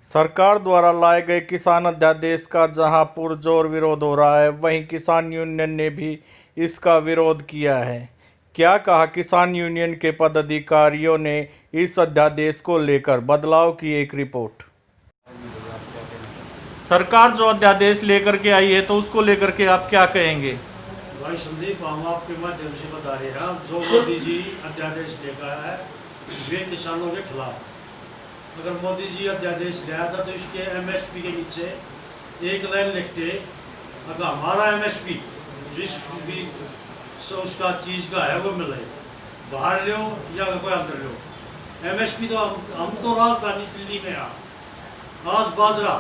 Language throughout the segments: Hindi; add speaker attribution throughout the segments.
Speaker 1: सरकार द्वारा लाए गए किसान अध्यादेश का जहां पुरजोर विरोध हो रहा है, वहीं किसान यूनियन ने भी इसका विरोध किया है। क्या कहा किसान यूनियन के पदाधिकारियों ने इस अध्यादेश को लेकर? बदलाव की एक रिपोर्ट। सरकार जो अध्यादेश लेकर के आई है तो उसको लेकर के आप क्या कहेंगे?
Speaker 2: भाई संदीप, हम आपके माध्यम से बता रहे हैं, जो मोदी जी अध्यादेश लेकर आया है वे किसानों के खिलाफ। अगर मोदी जी अध्यादेश लाया था तो इसके एमएसपी के नीचे एक लाइन लिखते, अगर हमारा एमएसपी जिस भी उसका चीज़ का है वो मिले, बाहर लो या कोई अंदर लो, एमएसपी तो हम तो राजधानी दिल्ली में आज बाजरा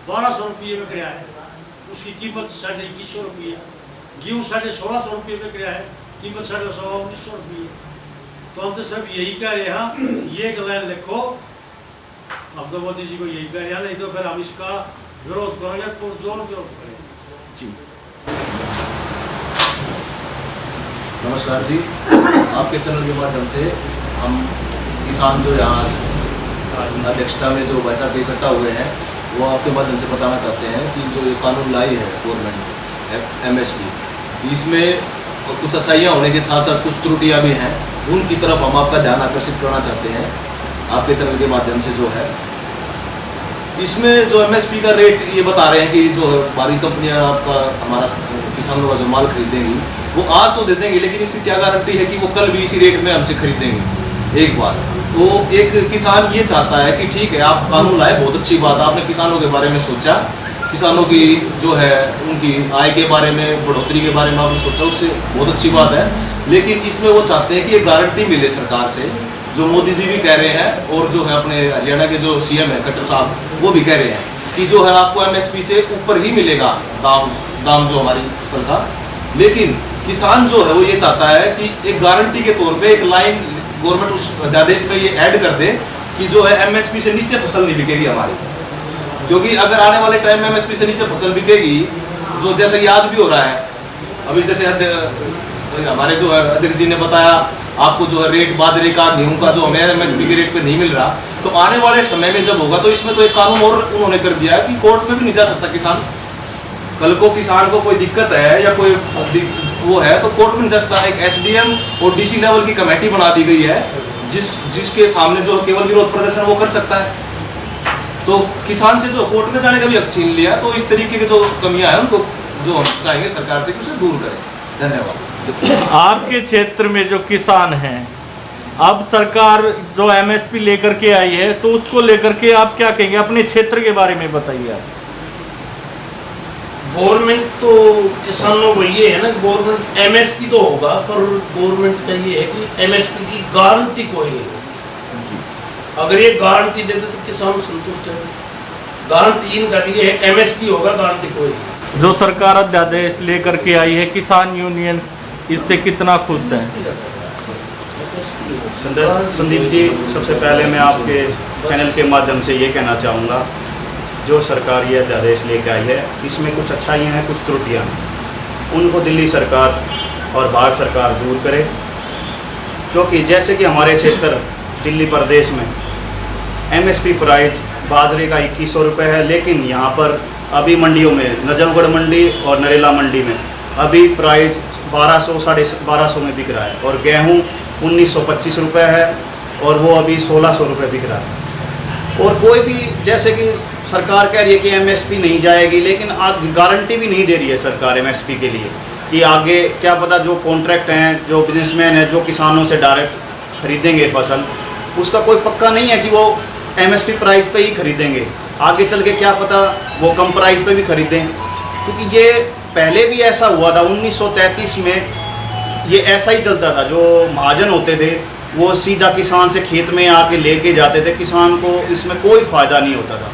Speaker 2: 1200 रुपये में किराया है, उसकी कीमत 2150 रुपये, गेहूँ 1650 रुपये में किराया है, कीमत 1950 रुपये। तो हम तो सब यही कह रहे हैं, ये एक लाइन लिखो। अब तो मोदी जी को यही कह रहे हैं, नहीं तो फिर हम इसका विरोध करेंगे, पुरजोर विरोध करेंगे जी।
Speaker 3: नमस्कार जी, आपके चैनल के माध्यम से हम किसान जो यहाँ अध्यक्षता में जो बैसाखी इकट्ठा हुए हैं वो आपके माध्यम से बताना चाहते हैं कि जो ये कानून लाई है गवर्नमेंट एमएसपी, इसमें कुछ अच्छाइयाँ होने के साथ साथ कुछ त्रुटियाँ भी हैं, उनकी तरफ हम आपका ध्यान आकर्षित करना चाहते हैं आपके चैनल के माध्यम से। जो है इसमें जो एमएसपी का रेट ये बता रहे हैं कि जो बाहरी कंपनियां आपका हमारा किसानों का जो माल खरीदेंगी वो आज तो दे देंगी, लेकिन इसकी क्या गारंटी है कि वो कल भी इसी रेट में हमसे खरीदेंगे एक बार। तो एक किसान ये चाहता है कि ठीक है, आप कानून लाए, बहुत अच्छी बात, आपने किसानों के बारे में सोचा, किसानों की जो है उनकी आय के बारे में, बढ़ोतरी के बारे में आपने सोचा, उससे बहुत अच्छी बात है। लेकिन इसमें वो चाहते हैं कि एक गारंटी मिले सरकार से, जो मोदी जी भी कह रहे हैं और जो है अपने हरियाणा के जो सीएम है खट्टर साहब वो भी कह रहे हैं कि जो है आपको एमएसपी से ऊपर ही मिलेगा दाम जो हमारी फसल का। लेकिन किसान जो है वो ये चाहता है कि एक गारंटी के तौर पे एक लाइन गवर्नमेंट उस अध्यादेश में ये ऐड कर दे कि जो है एमएसपी से नीचे फसल नहीं बिकेगी हमारी, क्योंकि अगर आने वाले टाइम में एमएसपी से नीचे फसल बिकेगी, जो जैसे कि आज भी हो रहा है, अभी जैसे हमारे जो अध्यक्ष जी ने बताया आपको जो है रेट बाजरे का, गेहूं का जो हमें एमएसपी के रेट पे नहीं मिल रहा, तो आने वाले समय में जब होगा तो इसमें तो एक कानून और उन्होंने कर दिया है कि कोर्ट में भी नहीं जा सकता किसान। कल को किसान को कोई दिक्कत है या कोई वो है तो कोर्ट में नहीं जा सकता। एक एसडीएम और डीसी लेवल की कमेटी बना दी गई है जिसके सामने जो केवल विरोध प्रदर्शन वो कर सकता है। तो किसान से जो कोर्ट में जाने का भी हक छीन लिया, तो इस तरीके की जो कमियां हैं उनको जो हम चाहेंगे सरकार से उसे दूर करें। धन्यवाद।
Speaker 1: आपके क्षेत्र में जो किसान हैं, अब सरकार जो एमएसपी लेकर के आई है तो उसको लेकर के आप क्या कहेंगे? अपने क्षेत्र के बारे में बताइए आप।
Speaker 4: गवर्नमेंट तो किसानों को ये है ना, गवर्नमेंट एमएसपी तो होगा, पर गवर्नमेंट का ये है कि एमएसपी की गारंटी कोई नहीं होगी। अगर ये गारंटी देते तो किसान संतुष्ट है। गारंटी इनका ये है एमएसपी होगा, गारंटी कोई नहीं।
Speaker 1: जो सरकार अध्यादेश लेकर के आई है, किसान यूनियन इससे कितना खुश है?
Speaker 5: संदीप जी, सबसे पहले मैं आपके चैनल के माध्यम से ये कहना चाहूँगा, जो सरकार ये अध्यादेश लेके आई है इसमें कुछ अच्छाइयाँ हैं, कुछ त्रुटियाँ हैं, उनको दिल्ली सरकार और भारत सरकार दूर करे। क्योंकि जैसे कि हमारे क्षेत्र दिल्ली प्रदेश में एमएसपी प्राइस बाजरे का 2100 रुपये है, लेकिन यहाँ पर अभी मंडियों में नजफगढ़ मंडी और नरेला मंडी में अभी प्राइस 1200 साढ़े 1200 में बिक रहा है, और गेहूँ 1925 रुपये है और वो अभी 1600 रुपये बिक रहा है। और कोई भी, जैसे कि सरकार कह रही है कि एमएसपी नहीं जाएगी, लेकिन गारंटी भी नहीं दे रही है सरकार एमएसपी के लिए कि आगे क्या पता जो कॉन्ट्रैक्ट हैं, जो बिजनेसमैन हैं, जो किसानों से डायरेक्ट खरीदेंगे फसल, उसका कोई पक्का नहीं है कि वो एमएसपी प्राइस पे ही खरीदेंगे। आगे चल के क्या पता वो कम प्राइस पे भी खरीदें, क्योंकि ये पहले भी ऐसा हुआ था। 1933 में ये ऐसा ही चलता था। जो महाजन होते थे वो सीधा किसान से खेत में आके लेके जाते थे, किसान को इसमें कोई फ़ायदा नहीं होता था।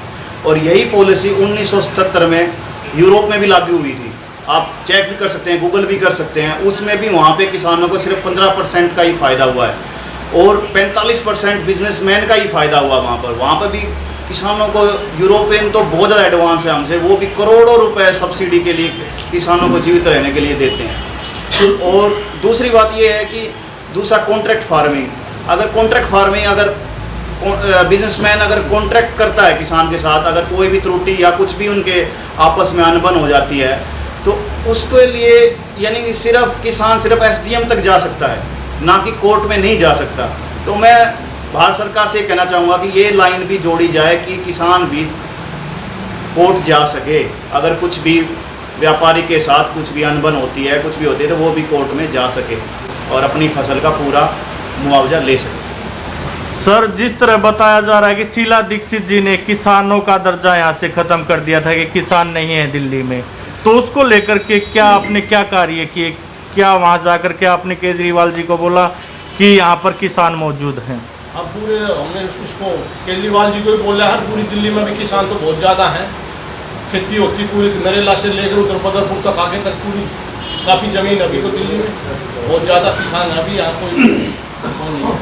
Speaker 5: और यही पॉलिसी 1977 में यूरोप में भी लागू हुई थी। आप चेक भी कर सकते हैं, गूगल भी कर सकते हैं, उसमें भी वहाँ पे किसानों को सिर्फ 15% का ही फ़ायदा हुआ है और 45% बिजनेसमैन का ही फ़ायदा हुआ वहाँ पर भी किसानों को। यूरोपियन तो बहुत ज़्यादा एडवांस है हमसे, वो भी करोड़ों रुपए सब्सिडी के लिए किसानों को जीवित रहने के लिए देते हैं। और दूसरी बात ये है कि दूसरा कॉन्ट्रैक्ट फार्मिंग, अगर कॉन्ट्रैक्ट फार्मिंग, अगर बिजनेसमैन अगर कॉन्ट्रैक्ट करता है किसान के साथ, अगर कोई भी त्रुटि या कुछ भी उनके आपस में अनबन हो जाती है, तो उसके लिए यानी कि सिर्फ किसान सिर्फ SDM तक जा सकता है, ना कि कोर्ट में नहीं जा सकता। तो मैं भारत सरकार से कहना चाहूँगा कि ये लाइन भी जोड़ी जाए कि किसान भी कोर्ट जा सके, अगर कुछ भी व्यापारी के साथ कुछ भी अनबन होती है, कुछ भी होती है, तो वो भी कोर्ट में जा सके और अपनी फसल का पूरा मुआवजा ले सके।
Speaker 1: सर, जिस तरह बताया जा रहा है कि शीला दीक्षित जी ने किसानों का दर्जा यहाँ से ख़त्म कर दिया था कि किसान नहीं है दिल्ली में, तो उसको लेकर के क्या आपने क्या कार्य किए? क्या वहाँ जाकर के आपने केजरीवाल जी को बोला कि यहाँ पर किसान मौजूद हैं?
Speaker 4: अब पूरे हमने उसको केजरीवाल जी को भी बोला है, पूरी दिल्ली में भी किसान तो बहुत ज़्यादा हैं। खेती होती पूरी नरेला से लेकर उधर बदरपुर तक आगे तक पूरी काफ़ी ज़मीन अभी तो दिल्ली में बहुत ज़्यादा किसान है, अभी यहाँ कोई नहीं है।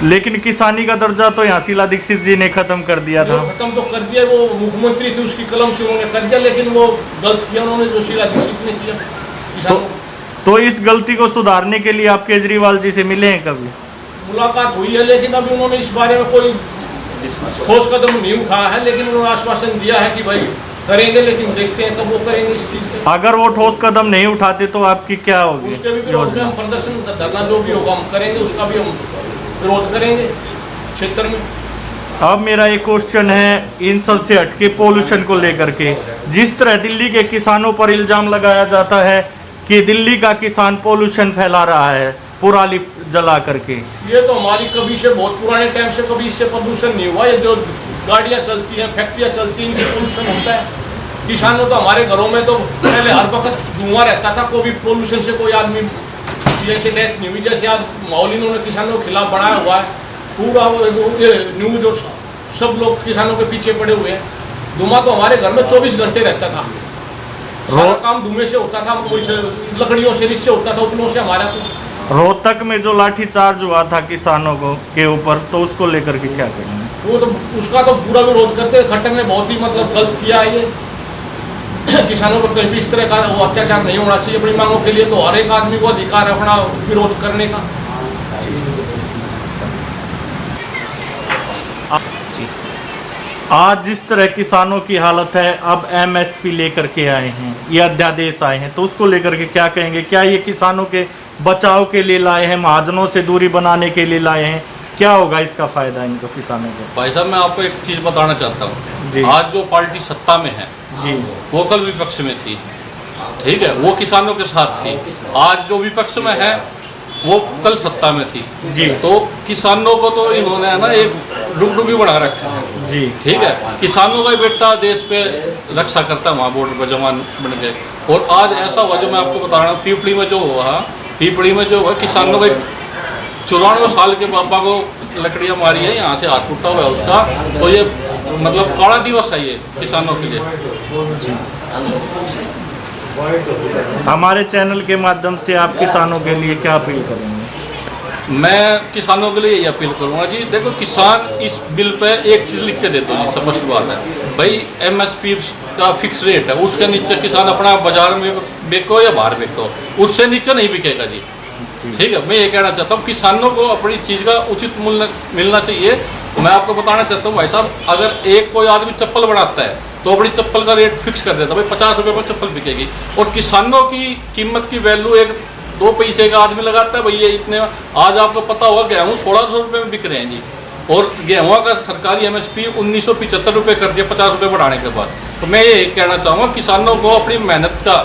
Speaker 1: लेकिन किसानी का दर्जा तो यहाँ शीला दीक्षित जी ने ख़त्म कर दिया था।
Speaker 4: खत्म तो कर दिया, वो मुख्यमंत्री थी, उसकी कलम थी, उन्होंने कर दिया, लेकिन वो गलत किया उन्होंने जो शीला दीक्षित ने किया।
Speaker 1: तो इस गलती को सुधारने के लिए आप केजरीवाल जी से मिले हैं कभी?
Speaker 4: मुलाकात हुई है, लेकिन अभी उन्होंने इस बारे में कोई ठोस कदम नहीं उठाया है, लेकिन उन्होंने आश्वासन दिया है कि भाई करेंगे, लेकिन देखते हैं कब वो करेंगे इस चीज़ को।
Speaker 1: अगर वो ठोस कदम नहीं उठाते तो आपकी क्या होगी?
Speaker 4: उसके भी विरोध में हम प्रदर्शन धरना जो भी होगा हम करेंगे, उसका भी हम विरोध करेंगे क्षेत्र में।
Speaker 1: अब मेरा एक क्वेश्चन है इन सब से हटके पोल्यूशन को लेकर के, जिस तरह दिल्ली के किसानों पर इल्ज़ाम लगाया जाता है कि दिल्ली का किसान पोल्यूशन फैला रहा है पुराली जला करके।
Speaker 4: ये तो हमारी कभी से बहुत पुराने टाइम से कभी इससे प्रदूषण नहीं हुआ। ये जो गाड़ियाँ चलती हैं, फैक्ट्रियाँ चलती हैं, इनसे पोल्यूशन होता है। किसानों तो हमारे घरों में तो पहले हर वक्त धुआं रहता था, कोई भी पोल्यूशन से कोई आदमी जैसे डेथ नहीं हुई। जैसे आज माहौल इन्होंने किसानों के खिलाफ बनाया हुआ है, पूरा न्यूज और सब लोग किसानों के पीछे पड़े हुए हैं। धुआं तो हमारे घर में 24 घंटे रहता था, सारा काम धुएं से होता था, लकड़ियों से, इससे होता था, उपलों से। हमारा तो
Speaker 1: रोहतक में जो लाठीचार्ज हुआ था किसानों को के ऊपर, तो उसको लेकर के क्या करेंगे?
Speaker 4: वो तो उसका तो पूरा विरोध करते हैं। खट्टर ने बहुत ही मतलब गलत किया है ये। किसानों पर कहीं भी इस तरह का वो अत्याचार नहीं होना चाहिए। अपनी मांगों के लिए तो हर एक आदमी को अधिकार है अपना विरोध करने का।
Speaker 1: आज जिस तरह किसानों की हालत है, अब MSP लेकर के आए हैं, ये अध्यादेश आए हैं, तो उसको लेकर के क्या कहेंगे? क्या ये किसानों के बचाव के लिए लाए हैं, महाजनों से दूरी बनाने के लिए लाए हैं? क्या होगा इसका फायदा इनको किसानों को?
Speaker 6: भाई साहब, मैं आपको एक चीज़ बताना चाहता
Speaker 1: जी।
Speaker 6: हूँ। आज जो पार्टी सत्ता में है
Speaker 1: जी,
Speaker 6: वो कल विपक्ष में थी, ठीक है, वो किसानों के साथ थी। आज जो विपक्ष में है वो कल सत्ता में थी
Speaker 1: जी।
Speaker 6: तो किसानों को तो इन्होंने है ना एक डुगडुगी बना रखा है
Speaker 1: जी,
Speaker 6: ठीक है। किसानों का बेटा देश पे रक्षा करता है, वहाँ बॉर्डर पर जवान बन गए। और आज ऐसा हुआ जो मैं आपको बता रहा हूँ, पीपड़ी में जो हुआ किसानों का 94 साल के पापा को लकड़ियाँ मारी है, यहाँ से हाथ टूटा हुआ है उसका। तो ये मतलब काला दिवस है ये किसानों के लिए।
Speaker 1: हमारे चैनल के माध्यम से आप किसानों के लिए क्या अपील करेंगे?
Speaker 6: मैं किसानों के लिए यही अपील करूंगा जी, देखो किसान इस बिल पे एक चीज़ लिख के दे दो जी, स्पष्ट बात है भाई, MSP का फिक्स रेट है, उसके नीचे किसान अपना बाजार में बेचो या बाहर बेचो, उससे नीचे नहीं बिकेगा जी, ठीक है। मैं ये कहना चाहता हूँ किसानों को अपनी चीज़ का उचित मूल्य मिलना चाहिए। मैं आपको बताना चाहता हूँ भाई साहब, अगर एक कोई आदमी चप्पल बनाता है तो अपनी चप्पल का रेट फिक्स कर देता, भाई 50 रुपये पर चप्पल बिकेगी। और किसानों की कीमत की वैल्यू 1-2 पैसे का आदमी लगाता है, भैया इतने। आज आपको पता होगा गेहूँ 1600 रुपये में बिक रहे हैं जी, और गेहूँ का सरकारी MSP 1975 रुपये कर दिया 50 रुपये बढ़ाने के बाद। तो मैं ये कहना चाहूँगा किसानों को अपनी मेहनत का,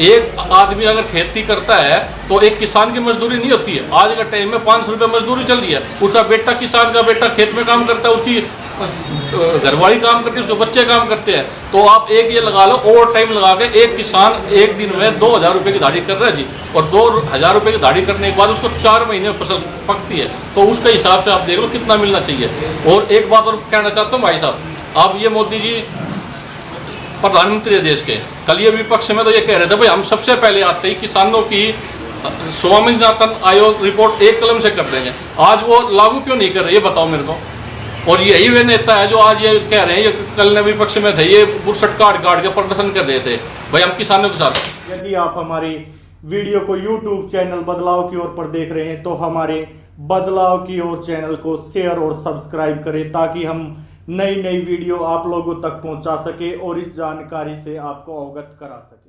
Speaker 6: एक आदमी अगर खेती करता है तो एक किसान की मजदूरी नहीं होती है। आज के टाइम में 500 रुपये मजदूरी चल रही है, उसका बेटा, किसान का बेटा खेत में काम करता है, उसकी घरवाली काम करती है, उसके बच्चे काम करते हैं। तो आप एक ये लगा लो, ओवर टाइम लगा के एक किसान एक दिन में 2000 रुपये की दाढ़ी कर रहा है जी, और 2000 रुपये की दाढ़ी करने के बाद उसको 4 महीने में फसल पकती है, तो उसके हिसाब से आप देख लो कितना मिलना चाहिए। और एक बात और कहना चाहता हूँ भाई साहब, अब ये मोदी जी प्रधानमंत्री है देश के, कल ये विपक्ष में तो ये कह रहे थे भाई हम सबसे पहले आते ही किसानों की स्वामीनाथन आयोग रिपोर्ट एक कलम से कर देंगे। आज वो लागू क्यों नहीं कर रहे, ये बताओ मेरे को। और यही वे नेता है जो आज ये कह रहे हैं, ये कल ने विपक्ष में थे, ये बुरसट काट के प्रदर्शन कर रहे थे, भाई हम किसानों के साथ।
Speaker 1: यदि आप हमारी वीडियो को YouTube चैनल बदलाव की ओर पर देख रहे हैं तो हमारे बदलाव की ओर चैनल को शेयर और सब्सक्राइब करें ताकि हम नई नई वीडियो आप लोगों तक पहुंचा सके और इस जानकारी से आपको अवगत करा सके।